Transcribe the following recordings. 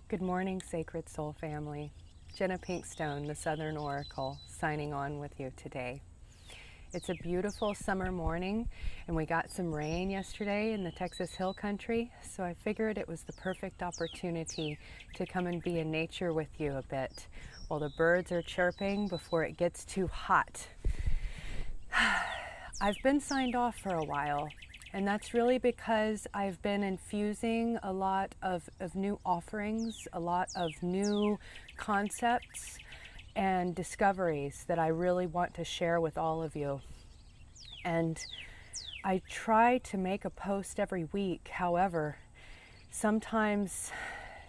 Good morning, Sacred Soul family. Jenna PinkStone, the Southern Oracle, signing on with you today. It's a beautiful summer morning, and we got some rain yesterday in the Texas Hill Country, so I figured it was the perfect opportunity to come and be in nature with you a bit while the birds are chirping before it gets too hot. I've been signed off for a while, and that's really because I've been infusing a lot of new offerings, a lot of new concepts and discoveries that I really want to share with all of you. And I try to make a post every week. However, sometimes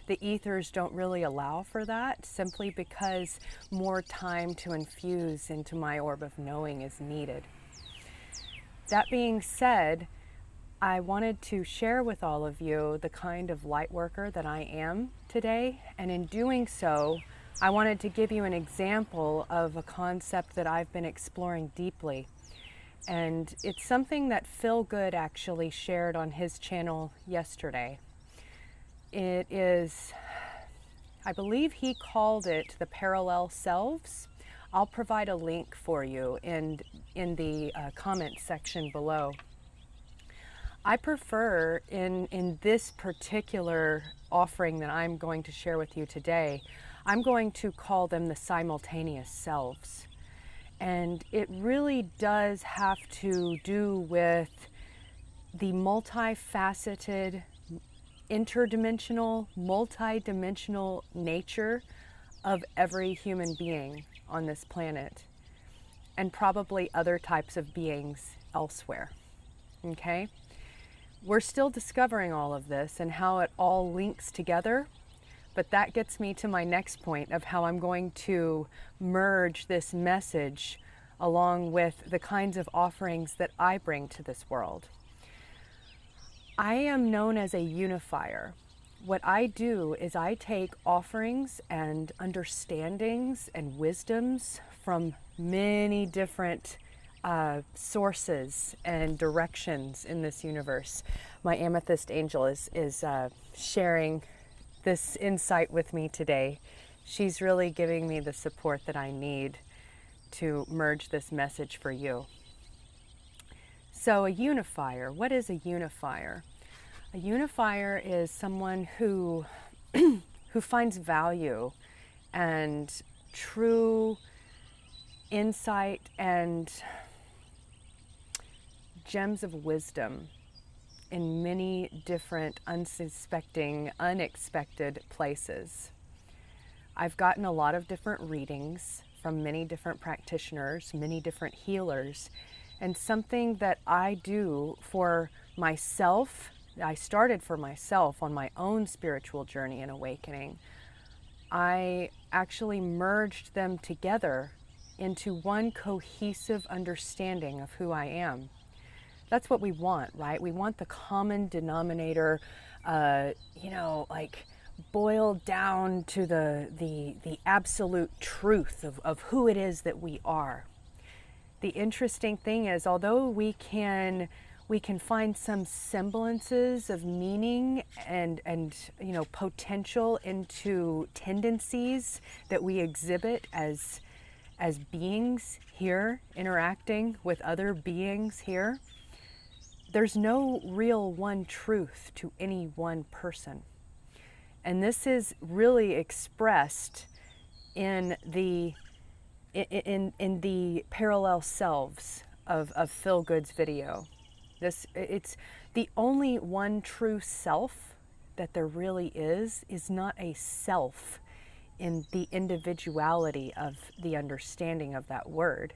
the ethers don't really allow for that, simply because more time to infuse into my orb of knowing is needed. That being said, I wanted to share with all of you the kind of light worker that I am today, and in doing so, I wanted to give you an example of a concept that I've been exploring deeply. And it's something that Phil Good actually shared on his channel yesterday. It is, I believe he called it the parallel selves. I'll provide a link for you in the comment section below. I prefer in this particular offering that I'm going to share with you today, I'm going to call them the simultaneous selves. And it really does have to do with the multifaceted, interdimensional, multidimensional nature of every human being on this planet, and probably other types of beings elsewhere. Okay? We're still discovering all of this and how it all links together, but that gets me to my next point of how I'm going to merge this message along with the kinds of offerings that I bring to this world. I am known as a unifier. What I do is I take offerings and understandings and wisdoms from many different sources and directions in this universe. My amethyst angel is sharing this insight with me today. She's really giving me the support that I need to merge this message for you. So a unifier, what is a unifier? A unifier is someone who who finds value and true insight and gems of wisdom in many different unexpected places. I've gotten a lot of different readings from many different practitioners, many different healers, and something that I do for myself, I started for myself on my own spiritual journey and awakening. I actually merged them together into one cohesive understanding of who I am. That's what we want, right? We want the common denominator, like boiled down to the absolute truth of who it is that we are. The interesting thing is, although we can find some semblances of meaning and potential into tendencies that we exhibit as beings here interacting with other beings here, there's no real one truth to any one person. And this is really expressed in the parallel selves of Phil Good's video. It's the only one true self that there really is not a self in the individuality of the understanding of that word.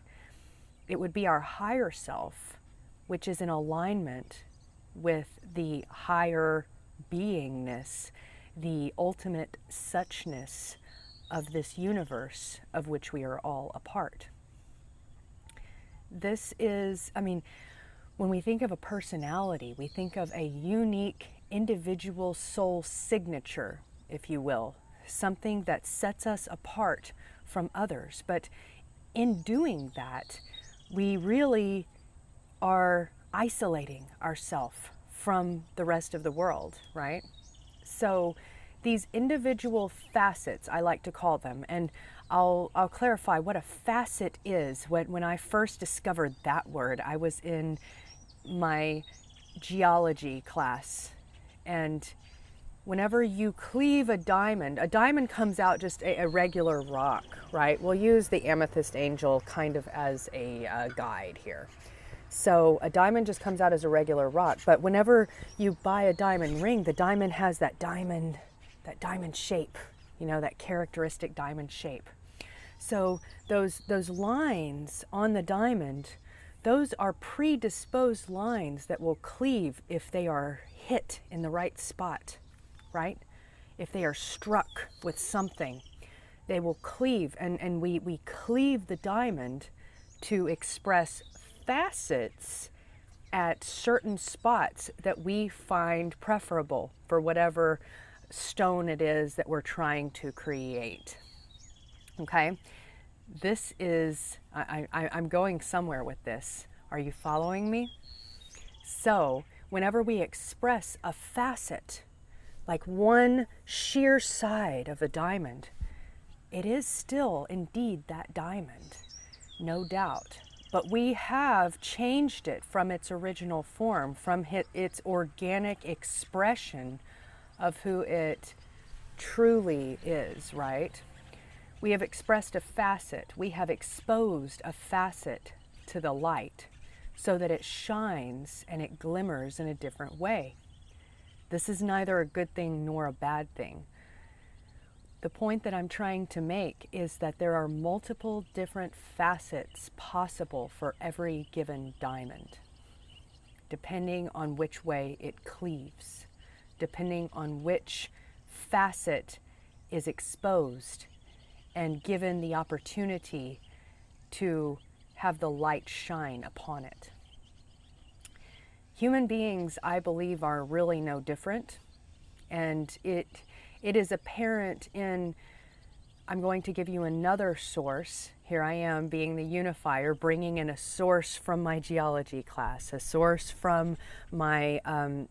It would be our higher self, which is in alignment with the higher beingness, the ultimate suchness of this universe of which we are all a part. This is, when we think of a personality, we think of a unique individual soul signature, if you will, something that sets us apart from others. But in doing that, we really are isolating ourselves from the rest of the world, right? So these individual facets, I like to call them, and I'll clarify what a facet is. When I first discovered that word, I was in my geology class, and whenever you cleave a diamond comes out just a regular rock, right? We'll use the amethyst angel kind of as a guide here. So a diamond just comes out as a regular rock, but whenever you buy a diamond ring, the diamond has that diamond shape, you know, that characteristic diamond shape. So those lines on the diamond, those are predisposed lines that will cleave if they are hit in the right spot, right? If they are struck with something, they will cleave, and we cleave the diamond to express facets at certain spots that we find preferable for whatever stone it is that we're trying to create. Okay, this is, I'm going somewhere with this. Are you following me? So whenever we express a facet, like one sheer side of a diamond, it is still indeed that diamond, no doubt. But we have changed it from its original form, from its organic expression of who it truly is, right? We have expressed a facet. We have exposed a facet to the light so that it shines and it glimmers in a different way. This is neither a good thing nor a bad thing. The point that I'm trying to make is that there are multiple different facets possible for every given diamond, depending on which way it cleaves, depending on which facet is exposed and given the opportunity to have the light shine upon it. Human beings, I believe, are really no different, and it is apparent in, I'm going to give you another source. Here I am being the unifier, bringing in a source from my geology class, a source from my,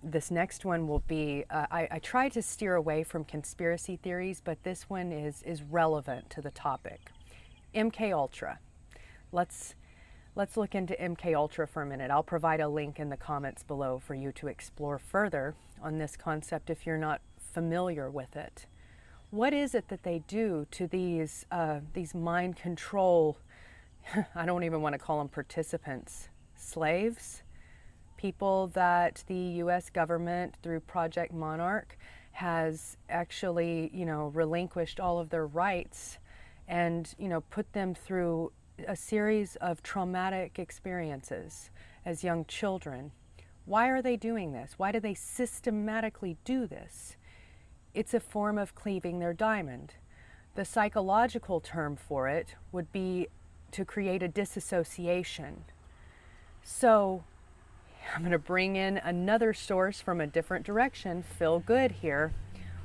this next one will be, I try to steer away from conspiracy theories, but this one is relevant to the topic. MK Ultra. Let's look into MK Ultra for a minute. I'll provide a link in the comments below for you to explore further on this concept if you're not familiar with it. What is it that they do to these mind control, I don't even want to call them participants, slaves, people that the US government through Project Monarch has actually, relinquished all of their rights and, put them through a series of traumatic experiences as young children. Why are they doing this? Why do they systematically do this? It's a form of cleaving their diamond. The psychological term for it would be to create a disassociation. So I'm going to bring in another source from a different direction, Phil Good here.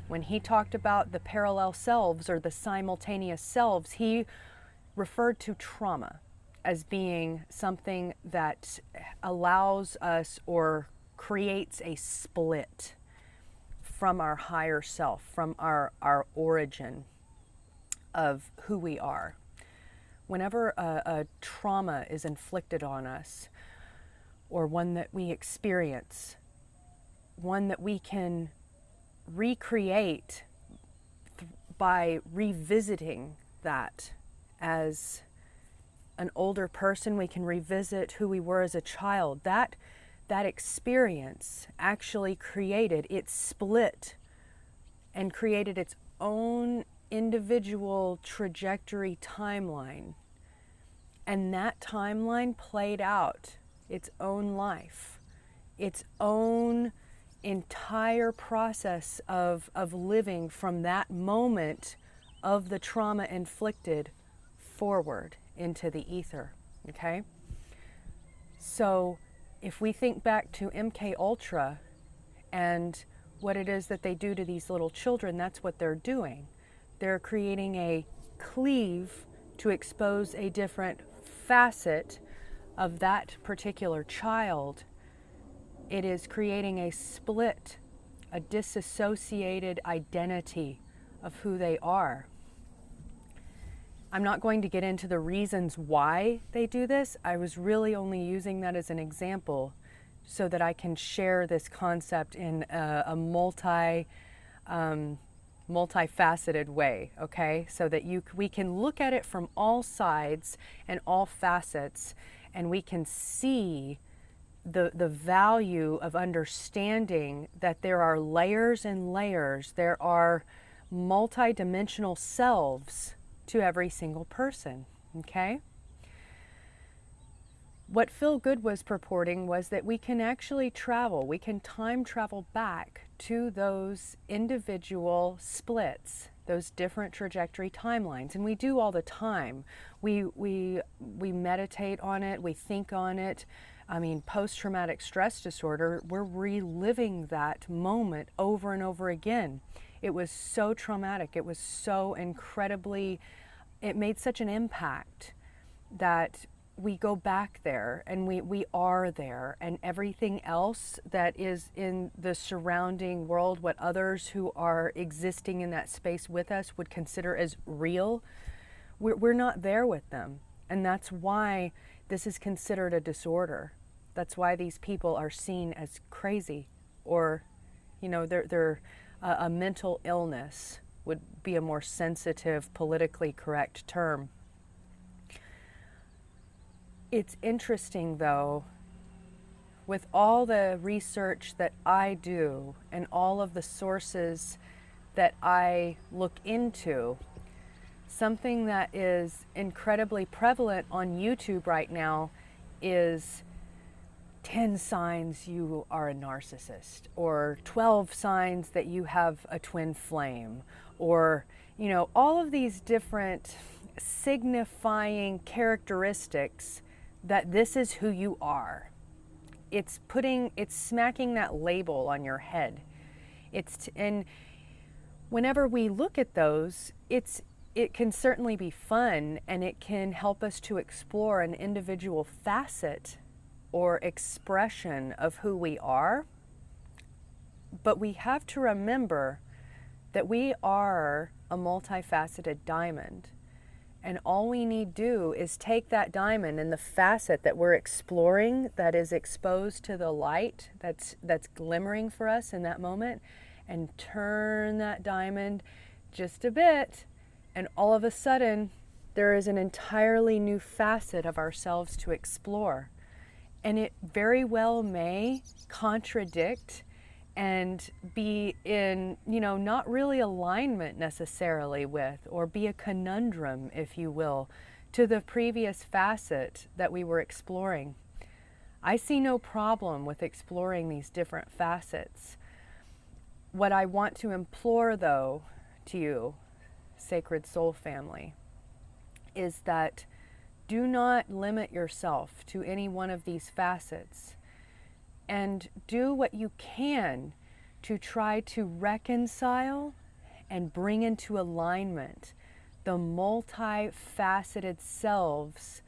When he talked about the parallel selves or the simultaneous selves, he referred to trauma as being something that allows us or creates a split from our higher self, from our origin of who we are. Whenever a trauma is inflicted on us, or one that we experience, one that we can recreate by revisiting that as an older person, we can revisit who we were as a child. That experience actually created, it split and created its own individual trajectory timeline. And that timeline played out its own life, its own entire process of living from that moment of the trauma inflicted forward into the ether, okay? So if we think back to MK Ultra and what it is that they do to these little children, that's what they're doing. They're creating a cleave to expose a different facet of that particular child. It is creating a split a disassociated identity of who they are. I'm not going to get into the reasons why they do this. I was really only using that as an example so that I can share this concept in a multifaceted way, okay? So that we can look at it from all sides and all facets, and we can see the value of understanding that there are layers and layers. There are multidimensional selves to every single person, okay? What Phil Good was purporting was that we can actually travel, we can time travel back to those individual splits, those different trajectory timelines, and we do all the time. We meditate on it, we think on it. I mean, post-traumatic stress disorder, we're reliving that moment over and over again. It was so traumatic. It was so incredibly, it made such an impact that we go back there and we are there, and everything else that is in the surrounding world, what others who are existing in that space with us would consider as real, we're not there with them. And that's why this is considered a disorder. That's why these people are seen as crazy, or, you know, they're a mental illness would be a more sensitive, politically correct term. It's interesting, though, with all the research that I do and all of the sources that I look into, something that is incredibly prevalent on YouTube right now is 10 signs you are a narcissist, or 12 signs that you have a twin flame, or, you know, all of these different signifying characteristics that this is who you are. It's smacking that label on your head. And whenever we look at those, it can certainly be fun, and it can help us to explore an individual facet or expression of who we are. But we have to remember that we are a multifaceted diamond. And all we need do is take that diamond and the facet that we're exploring, that is exposed to the light that's glimmering for us in that moment, and turn that diamond just a bit, and all of a sudden there is an entirely new facet of ourselves to explore. And it very well may contradict and be in, you know, not really alignment necessarily with, or be a conundrum, if you will, to the previous facet that we were exploring. I see no problem with exploring these different facets. What I want to implore, though, to you, Sacred Soul Family, is that do not limit yourself to any one of these facets, and do what you can to try to reconcile and bring into alignment the multifaceted selves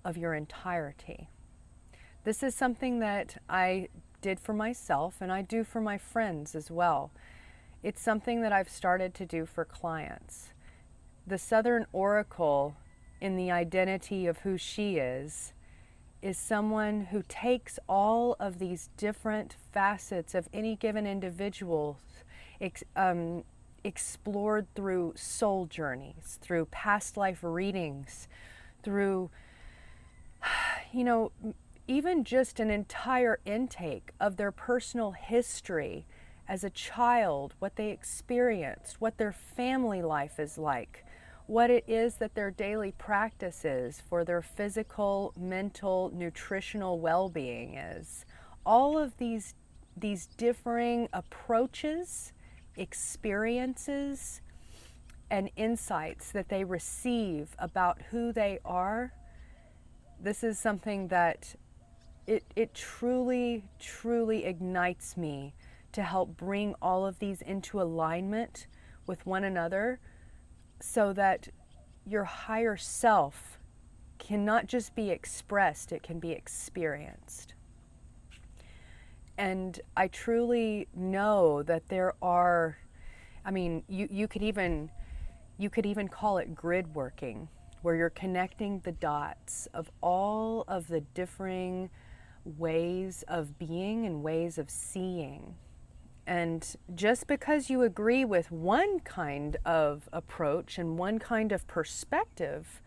of your entirety. This is something that I did for myself, and I do for my friends as well. It's something that I've started to do for clients. The Southern Oracle, in the identity of who she is someone who takes all of these different facets of any given individual, explored through soul journeys, through past life readings, through, you know, even just an entire intake of their personal history as a child, what they experienced, what their family life is like, what it is that their daily practice is for their physical, mental, nutritional well-being is. All of these differing approaches, experiences, and insights that they receive about who they are, this is something that it truly, truly ignites me to help bring all of these into alignment with one another, so that your higher self can not just be expressed, it can be experienced. And I truly know that there are, I mean, you could even call it grid working, where you're connecting the dots of all of the differing ways of being and ways of seeing. And just because you agree with one kind of approach and one kind of perspective,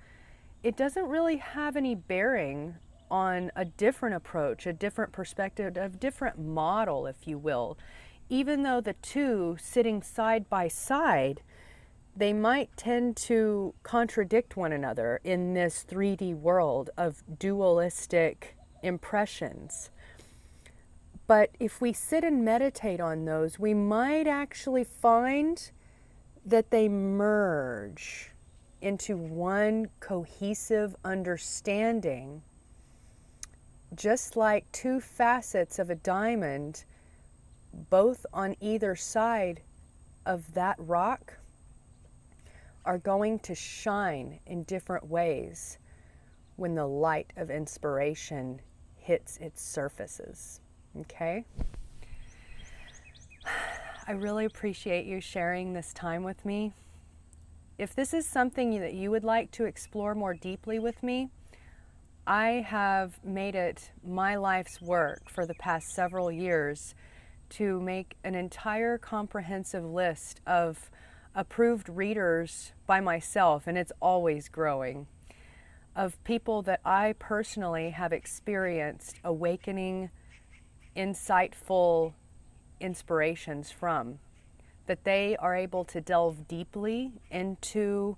it doesn't really have any bearing on a different approach, a different perspective, a different model, if you will. Even though the two sitting side by side, they might tend to contradict one another in this 3D world of dualistic impressions. But if we sit and meditate on those, we might actually find that they merge into one cohesive understanding, just like two facets of a diamond, both on either side of that rock, are going to shine in different ways when the light of inspiration hits its surfaces. Okay? I really appreciate you sharing this time with me. If this is something that you would like to explore more deeply with me, I have made it my life's work for the past several years to make an entire comprehensive list of approved readers by myself, and it's always growing, of people that I personally have experienced awakening, insightful inspirations from, that they are able to delve deeply into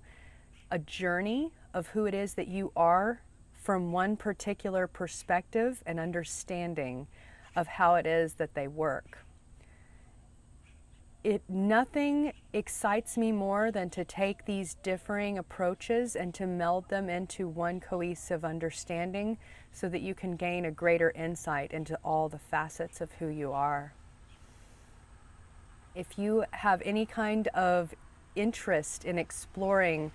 a journey of who it is that you are from one particular perspective and understanding of how it is that they work. Nothing excites me more than to take these differing approaches and to meld them into one cohesive understanding so that you can gain a greater insight into all the facets of who you are. If you have any kind of interest in exploring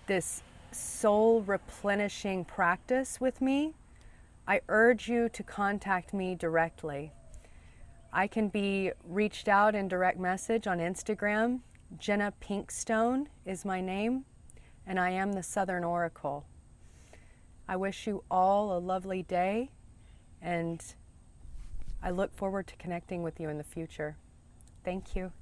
this soul replenishing practice with me, I urge you to contact me directly. I can be reached out in direct message on Instagram. Jenna PinkStone is my name, and I am the Southern Oracle. I wish you all a lovely day, and I look forward to connecting with you in the future. Thank you.